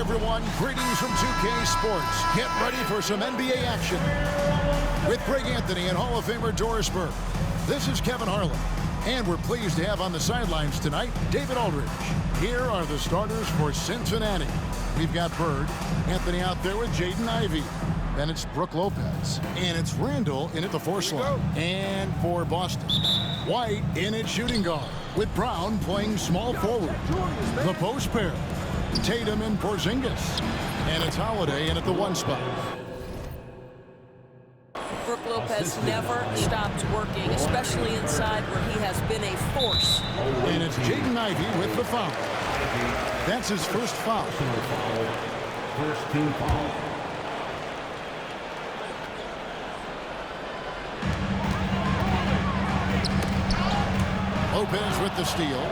everyone, greetings from 2K Sports. Get ready for some NBA action with Greg Anthony and Hall of Famer Doris Burke. This is Kevin Harlan, and we're pleased to have on the sidelines tonight David Aldridge. Here are the starters for Cincinnati. We've got Bird, Anthony out there with Jaden Ivey. Then it's Brook Lopez, and it's Randall in at the force line. And for Boston, White in at shooting guard, with Brown playing small forward. The post pair, Tatum and Porzingis, and it's Holiday in at the 1 spot. Brook Lopez never stops working, especially inside where he has been a force. And it's Jaden Ivey with the foul. That's his first foul. First team foul. Lopez with the steal.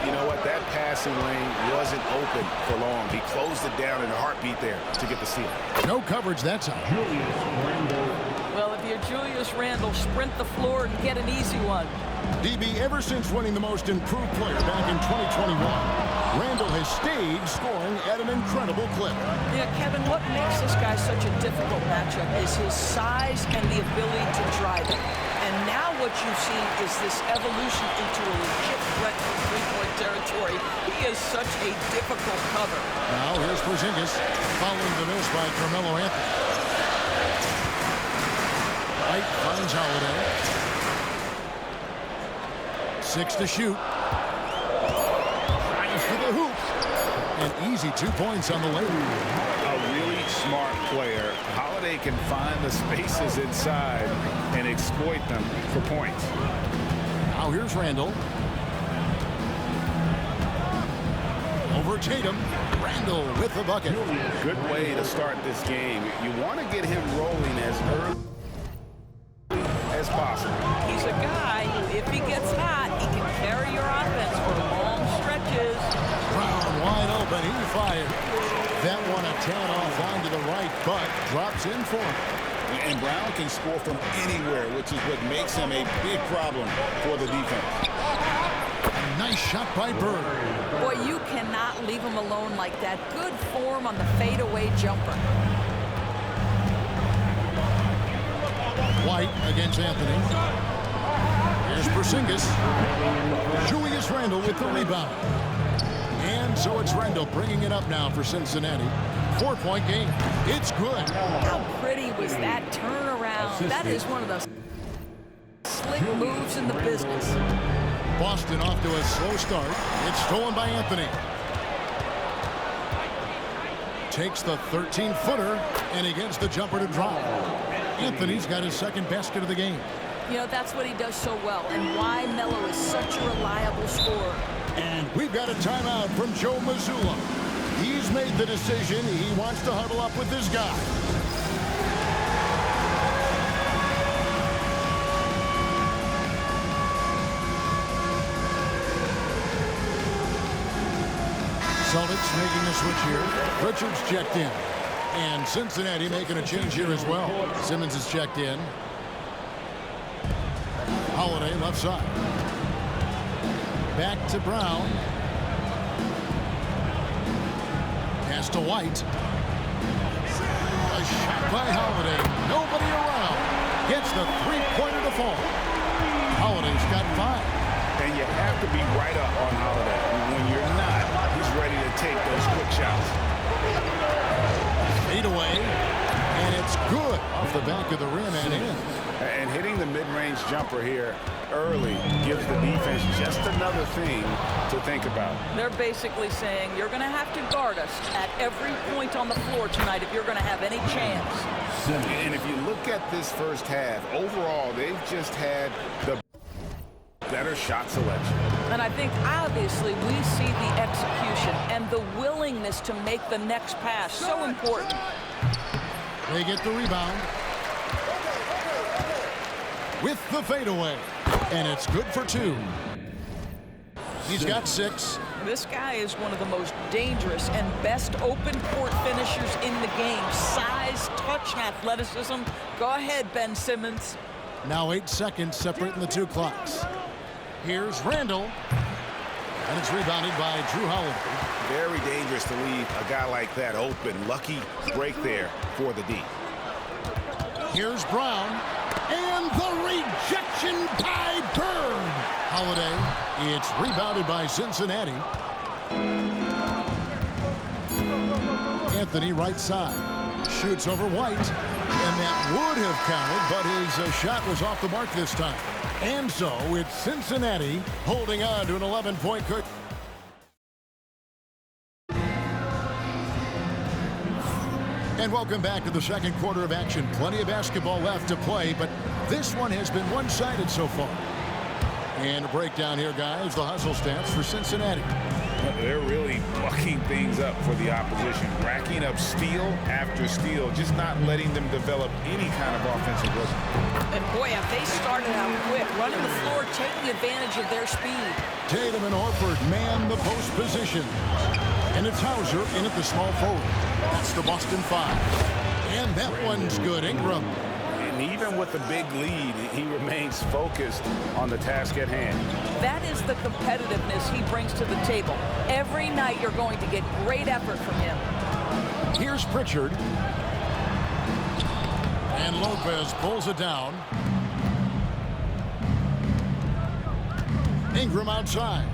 You know what? That passing lane wasn't open for long. He closed it down in a heartbeat there to get the steal. No coverage that time. Well, if you're Julius Randle, sprint the floor and get an easy one. DB, ever since winning the most improved player back in 2021, Randle has stayed scoring at an incredible clip. Yeah, Kevin, what makes this guy such a difficult matchup is his size and the ability to drive it. And now what you've seen is this evolution into a legit threat from three-point territory. He is such a difficult cover. Now here's Porzingis following the miss by Carmelo Anthony. White finds Holiday. 6 to shoot. Drives for the hoop. An easy 2 points on the lane. A really smart player. Holiday can find the spaces inside and exploit them for points. Now here's Randall. Over Tatum. Randall with the bucket. Good way to start this game. You want to get him rolling as early as possible. He's a guy who, if he gets hot, he can carry your offense for long stretches. Brown wide open. He fired. That one a tan off line to the right, but drops in for him. And Brown can score from anywhere, which is what makes him a big problem for the defense. A nice shot by Bird. Boy, you cannot leave him alone like that. Good form on the fadeaway jumper. White against Anthony. Here's Porzingis. Julius Randle with the rebound. And so it's Randle bringing it up now for Cincinnati. 4-point game. It's good. How pretty was that turnaround? That is one of the slick moves in the business. Boston off to a slow start. It's stolen by Anthony. Takes the 13-footer, and he gets the jumper to drop. Anthony's got his second basket of the game. You know, that's what he does so well, and why Melo is such a reliable scorer. And we've got a timeout from Joe Mazzulla. He's made the decision. He wants to huddle up with this guy. Celtics making a switch here. Richards checked in. And Cincinnati making a change here as well. Simmons is checked in. Holiday left side. Back to Brown. Pass to White. A shot by Holiday. Nobody around. Gets the three-pointer to fall. Holiday's got 5. And you have to be right up on Holiday. When you're not, he's ready to take those quick shots. Fade away, and it's good off the back of the rim and in. And hitting the mid-range jumper here early gives the defense just another thing to think about. They're basically saying you're going to have to guard us at every point on the floor tonight if you're going to have any chance. And if you look at this first half, overall, they've just had the better shot selection. And I think obviously we see the execution and the willingness to make the next pass so important. They get the rebound with the fadeaway, and it's good for 2. He's got 6. This guy is one of the most dangerous and best open court finishers in the game. Size, touch, and athleticism. Go ahead, Ben Simmons. Now 8 seconds separating the 2 clocks. Here's Randall, and it's rebounded by Drew Holiday. Very dangerous to leave a guy like that open. Lucky break there for the D. Here's Brown. And the rejection by Bird. Holiday. It's rebounded by Cincinnati. Anthony right side. Shoots over White. And that would have counted, but his shot was off the mark this time. And so it's Cincinnati holding on to an 11-point cut. And welcome back to the second quarter of action. Plenty of basketball left to play, but this one has been one-sided so far. And a breakdown here, guys. The hustle stats for Cincinnati. They're really mucking things up for the opposition, racking up steal after steal, just not letting them develop any kind of offensive rhythm. And boy, have they started out quick, running the floor, taking advantage of their speed. Tatum and Horford man the post position. And it's Hauser in at the small forward. That's the Boston 5. And that one's good. Ingram. And even with the big lead, he remains focused on the task at hand. That is the competitiveness he brings to the table. Every night you're going to get great effort from him. Here's Pritchard. And Lopez pulls it down. Ingram outside.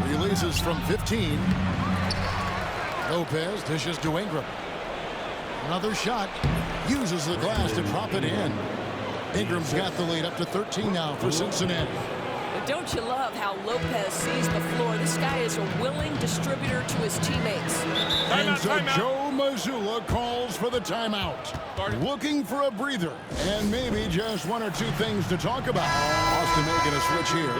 Releases from 15. Lopez dishes to Ingram. Another shot. Uses the glass to drop it in. Ingram's got the lead up to 13 now for Cincinnati. But don't you love how Lopez sees the floor? This guy is a willing distributor to his teammates. And so Joe Mazzulla calls for the timeout. Looking for a breather. And maybe just one or two things to talk about. Boston making a switch here.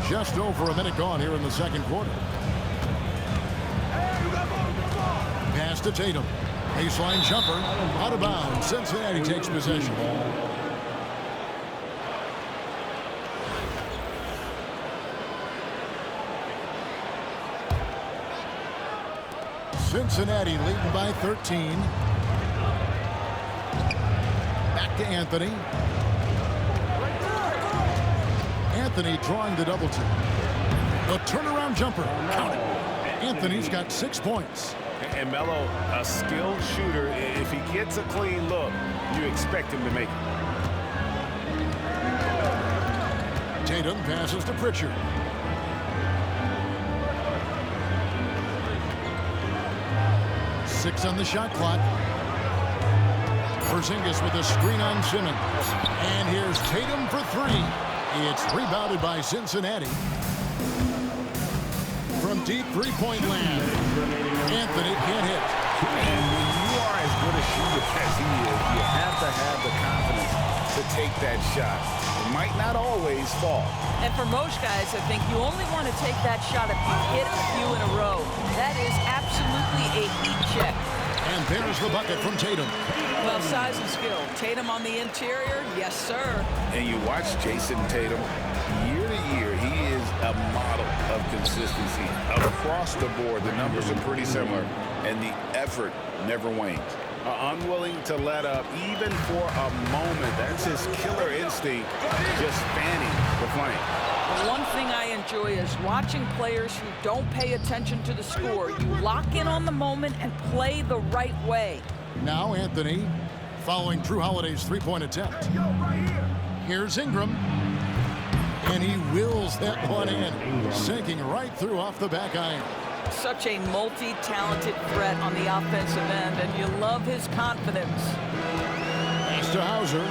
Just over a minute gone here in the second quarter. Pass to Tatum. Baseline jumper. Out of bounds. Cincinnati takes possession. Cincinnati leading by 13. Back to Anthony. Anthony drawing the double team. The turnaround jumper. Count it. Anthony's got 6 points. And Melo, a skilled shooter. If he gets a clean look, you expect him to make it. Tatum passes to Pritchard. Six on the shot clock. Porzingis with a screen on Simmons. And here's Tatum for three. It's rebounded by Cincinnati. From deep three-point land, Anthony can't hit. And when you are as good a shooter as he is, you have to have the confidence to take that shot. It might not always fall. And for most guys, I think you only want to take that shot if you hit a few in a row. That is absolutely a heat check. And there's the bucket from Tatum. Well, size and skill. Tatum on the interior, yes, sir. And you watch Jason Tatum, year to year, he is a model of consistency. Across the board, the numbers are pretty similar, and the effort never wanes. Unwilling to let up, even for a moment. That's his killer instinct, just fanning the flame. The one thing I enjoy is watching players who don't pay attention to the score. You lock in on the moment and play the right way. Now Anthony following Drew Holiday's three-point attempt. Here's Ingram. And he wills that one in, sinking right through off the back iron. Such a multi-talented threat on the offensive end, and you love his confidence. Pass to Hauser.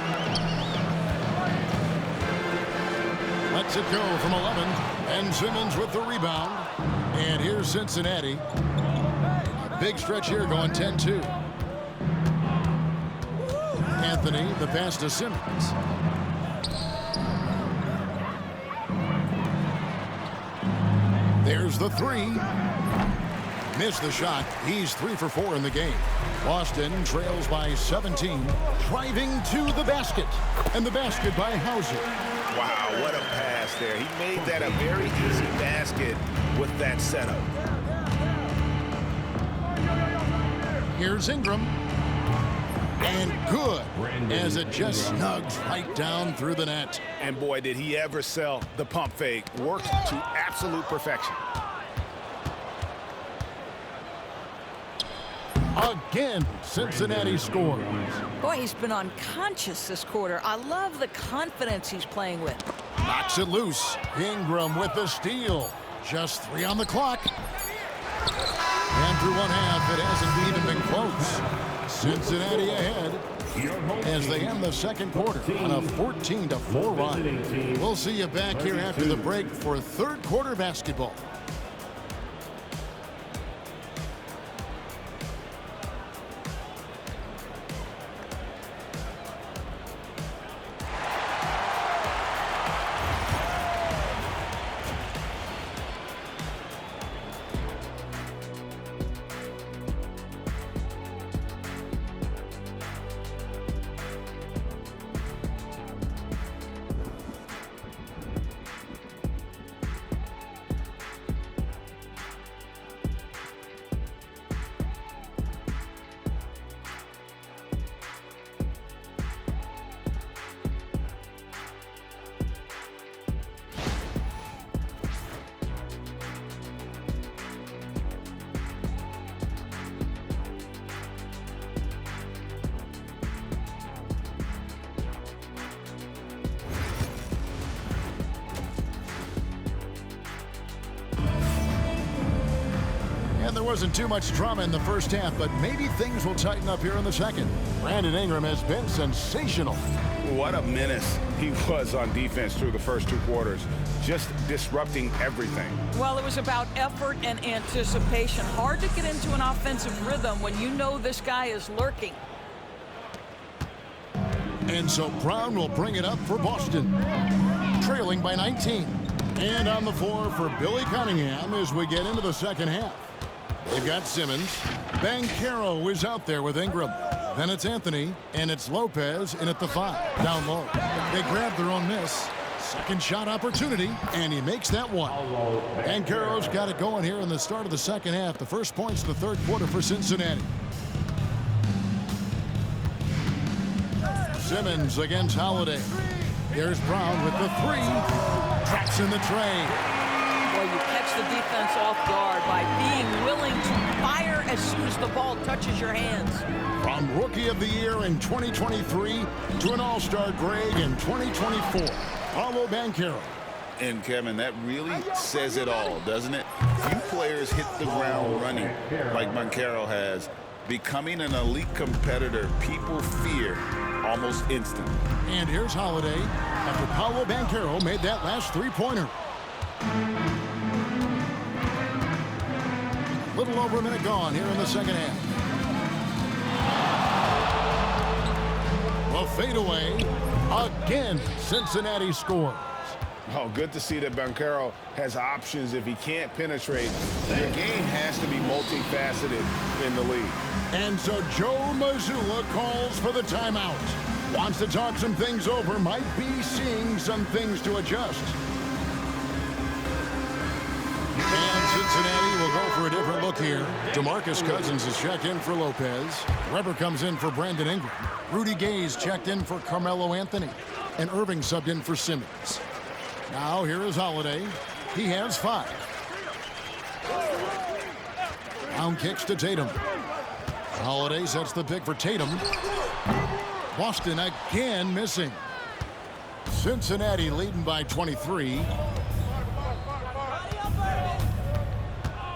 Lets it go from 11. And Simmons with the rebound. And here's Cincinnati. Big stretch here going 10-2. Anthony, the pass to Simmons. There's the three. Missed the shot. He's 3 for 4 in the game. Boston trails by 17. Driving to the basket. And the basket by Hauser. Wow, what a pass there. He made that a very easy basket with that setup. Here's Ingram. And good, as it just snugs right down through the net. And boy, did he ever sell the pump fake. Worked to absolute perfection. Again, Cincinnati scores. Boy, he's been unconscious this quarter. I love the confidence he's playing with. Knocks it loose. Ingram with the steal. Just 3 on the clock. And through one half, it hasn't even been close. Cincinnati ahead as they end the second quarter on a 14-4 run. We'll see you back here after the break for third quarter basketball. There wasn't too much drama in the first half, but maybe things will tighten up here in the second. Brandon Ingram has been sensational. What a menace he was on defense through the first 2 quarters, just disrupting everything. Well, it was about effort and anticipation. Hard to get into an offensive rhythm when you know this guy is lurking. And so Brown will bring it up for Boston, trailing by 19. And on the floor for Billy Cunningham as we get into the second half. They've got Simmons. Banchero is out there with Ingram. Then it's Anthony, and it's Lopez in at the 5, down low. They grab their own miss. Second shot opportunity, and he makes that one. Banchero's got it going here in the start of the second half. The first points of the third quarter for Cincinnati. Simmons against Holiday. There's Brown with the 3. Traps in the tray. Well, you catch the defense off guard by being willing to fire as soon as the ball touches your hands. From Rookie of the Year in 2023 to an All-Star grade in 2024, Paolo Banchero. And Kevin, that really says it all, doesn't it? Few players hit the ground running like Banchero has. Becoming an elite competitor, people fear almost instant. And here's Holiday after Paolo Banchero made that last 3-pointer. Little over a minute gone here in the second half. A fadeaway. Again, Cincinnati scores. Oh, good to see that Banchero has options if he can't penetrate. Your game has to be multifaceted in the league. And so Joe Mazzulla calls for the timeout. Wants to talk some things over, might be seeing some things to adjust. And Cincinnati will go for a different look here. DeMarcus Cousins is checked in for Lopez. Weber comes in for Brandon Ingram. Rudy Gay's checked in for Carmelo Anthony. And Irving subbed in for Simmons. Now here is Holiday. He has 5. Brown kicks to Tatum. Holiday sets the pick for Tatum. Boston again missing. Cincinnati leading by 23.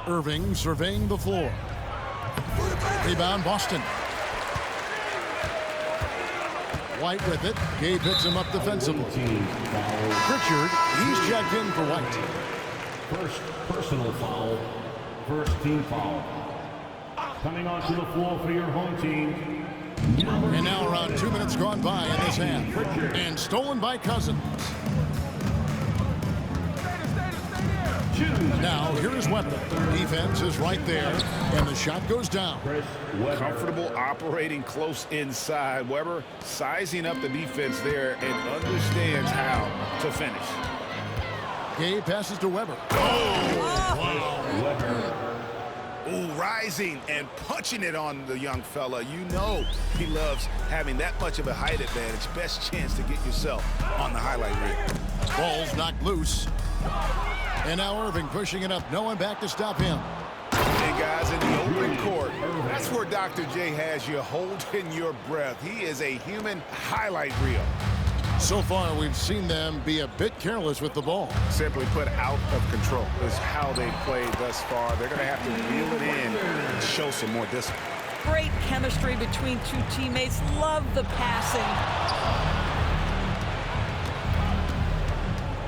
Irving surveying the floor. Rebound Boston. White with it. Gay picks him up defensively. Pritchard, he's checked in for White. First personal foul. First team foul. Coming onto the floor for your home team. And now around 2 minutes gone by in this half. And stolen by Cousins. Now here is Weber. Defense is right there. And the shot goes down. Comfortable operating close inside. Weber sizing up the defense there and understands how to finish. Gay passes to Weber. Weber. Ooh, rising and punching it on the young fella. You know he loves having that much of a height advantage. Best chance to get yourself on the highlight reel. Ball's knocked loose. And now Irving pushing it up. No one back to stop him. And guys, in the open court, that's where Dr. J has you holding your breath. He is a human highlight reel. So far, we've seen them be a bit careless with the ball. Simply put, out of control is how they've played thus far. They're going to have to reel it in and show some more discipline. Great chemistry between two teammates. Love the passing.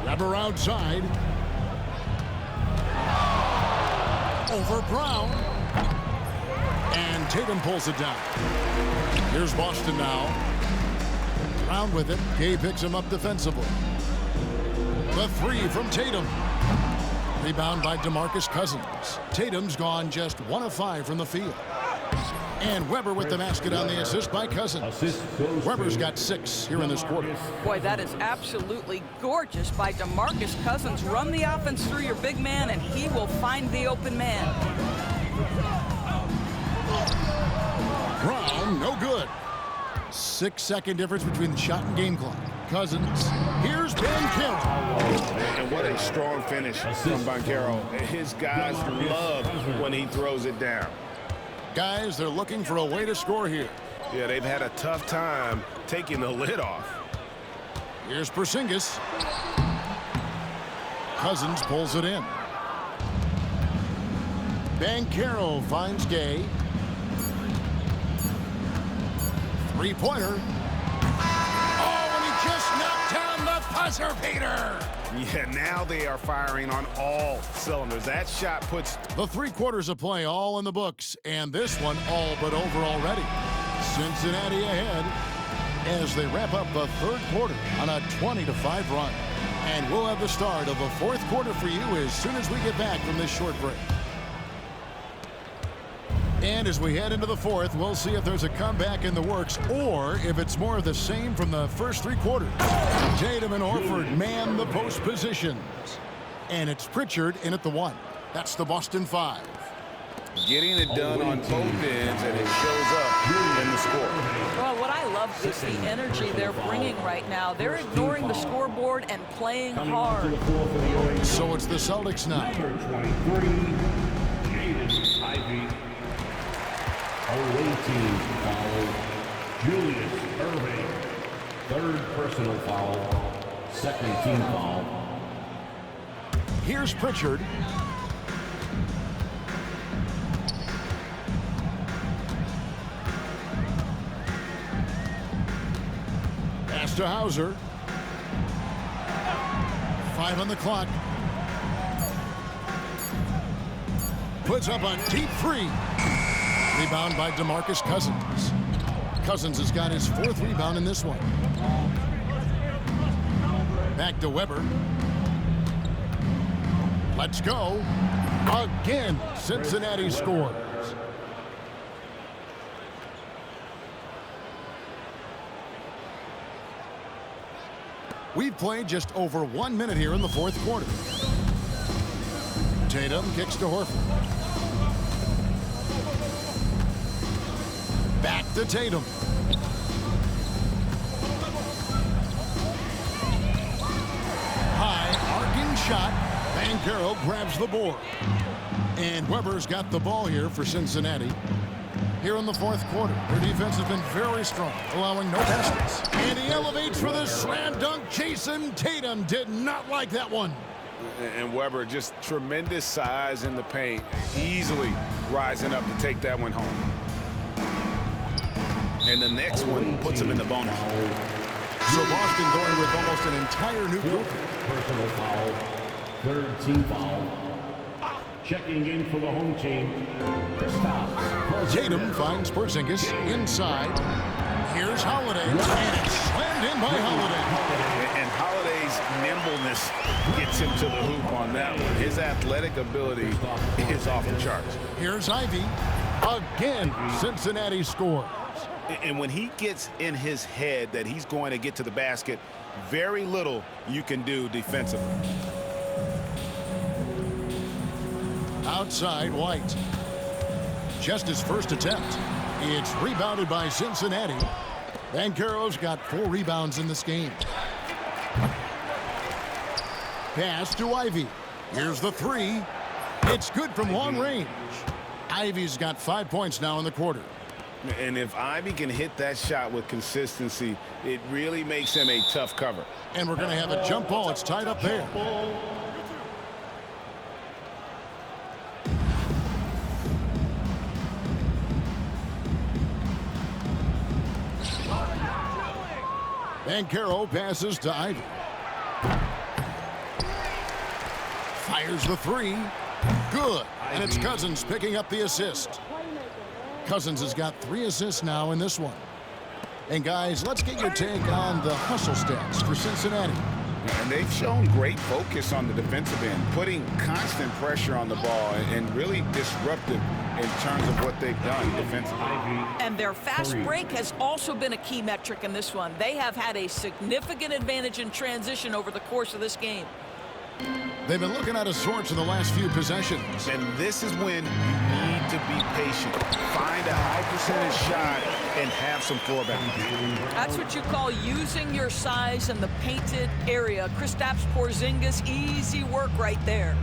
Weber outside. Over Brown. And Tatum pulls it down. Here's Boston now. Brown with it. Gay picks him up defensively. The three from Tatum. Rebound by DeMarcus Cousins. Tatum's gone just 1 of 5 from the field. And Weber with the basket on the assist by Cousins. Weber's got 6 here in this quarter. Boy, that is absolutely gorgeous by DeMarcus Cousins. Run the offense through your big man, and he will find the open man. Brown, no good. 6-second difference between the shot and game clock. Cousins. Here's Banchero. And what a strong finish from Banchero. His guys love when he throws it down. Guys, they're looking for a way to score here. Yeah, they've had a tough time taking the lid off. Here's Porzingis. Cousins pulls it in. Banchero finds Gay. Three-pointer. Oh, and he just knocked down the buzzer beater. Yeah, now they are firing on all cylinders. That shot puts the 3 quarters of play all in the books, and this one all but over already. Cincinnati ahead as they wrap up the 3rd quarter on a 20-5 run. And we'll have the start of the 4th quarter for you as soon as we get back from this short break. And as we head into the 4th, we'll see if there's a comeback in the works or if it's more of the same from the first 3 quarters. Tatum and Horford man the post positions. And it's Pritchard in at the 1. That's the Boston 5. Getting it done on both ends, and it shows up in the score. Well, what I love is the energy they're bringing right now. They're ignoring the scoreboard and playing hard. So it's the Celtics now. Number 23, Jaden Ivey. Away team foul, Julius Irving. 3rd personal foul, 2nd team foul. Here's Pritchard. Pass to Hauser. 5 on the clock. Puts up a deep 3. Rebound by DeMarcus Cousins. Cousins has got his 4th rebound in this one. Back to Weber. Let's go. Again, Cincinnati scores. We've played just over 1 minute here in the 4th quarter. Tatum kicks to Horford. Back to Tatum. High arcing shot. Banchero grabs the board. And Weber's got the ball here for Cincinnati. Here in the 4th quarter, their defense has been very strong, allowing no baskets. And he elevates for the slam dunk. Jason Tatum did not like that one. And Weber, just tremendous size in the paint, easily rising up to take that one home. And the next one puts him in the bonus. So Boston going with almost an entire new group. Personal foul, 3rd team foul. Checking in for the home team, Kristaps. Tatum finds Porzingis inside. Here's Holiday, and it's slammed in by Holiday. And Holiday's nimbleness gets him to the hoop on that one. His athletic ability is off the charts. Here's Ivy. Again, Cincinnati scores. And when he gets in his head that he's going to get to the basket, very little you can do defensively. Outside, White. just his first attempt. It's rebounded by Cincinnati. Banchero's got 4 rebounds in this game. Pass to Ivy. Here's the 3. It's good from long range. Ivy's got 5 points now in the quarter. And if Ivy can hit that shot with consistency, it really makes him a tough cover. And we're going to have a jump ball. It's tied up there. Banchero passes to Ivy. Fires the 3. Good. And it's Cousins picking up the assist. Cousins has got 3 assists now in this one. And guys, let's get your take on the hustle stats for Cincinnati. And they've shown great focus on the defensive end, putting constant pressure on the ball and really disruptive in terms of what they've done defensively. And their fast break has also been a key metric in this one. They have had a significant advantage in transition over the course of this game. They've been looking out of sorts in the last few possessions. And this is when you need to be patient. Find a high percentage shot and have some floor back. That's what you call using your size in the painted area. Kristaps Porzingis, easy work right there.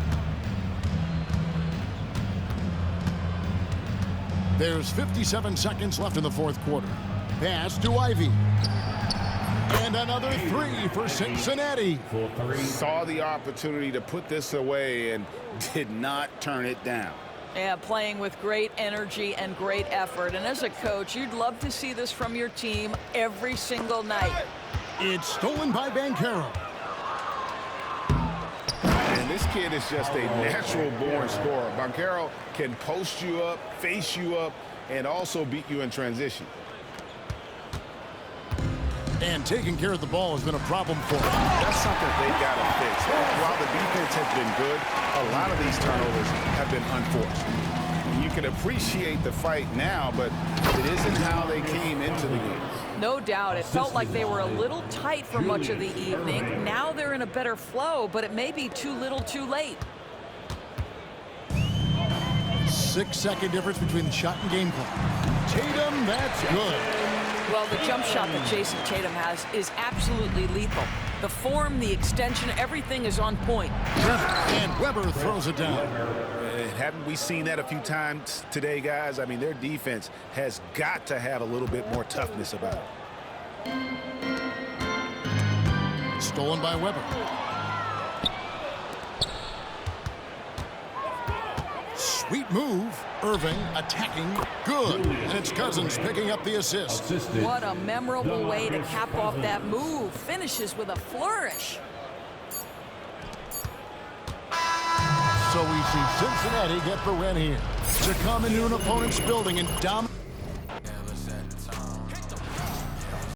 There's 57 seconds left in the fourth quarter. Pass to Ivy. And another 3 for Cincinnati. Saw the opportunity to put this away and did not turn it down. Yeah, playing with great energy and great effort. And as a coach, you'd love to see this from your team every single night. It's stolen by Banchero. And this kid is just a natural-born scorer. Banchero can post you up, face you up, and also beat you in transition. And taking care of the ball has been a problem for them. That's something they've got to fix. While the defense has been good, a lot of these turnovers have been unforced. You can appreciate the fight now, but it isn't how they came into the game. No doubt. It felt like they were a little tight for much of the evening. Now they're in a better flow, but it may be too little too late. 6-second difference between the shot and game clock. Tatum, that's good. Well, the jump shot that Jason Tatum has is absolutely lethal. The form, the extension, everything is on point. And Weber throws it down. Haven't we seen that a few times today, guys? I mean, their defense has got to have a little bit more toughness about it. Stolen by Weber. Sweet move. Irving attacking. Good. And it's Cousins picking up the assist. What a memorable way to cap off that move. Finishes with a flourish. So we see Cincinnati get the win here to come into an opponent's building and dominate.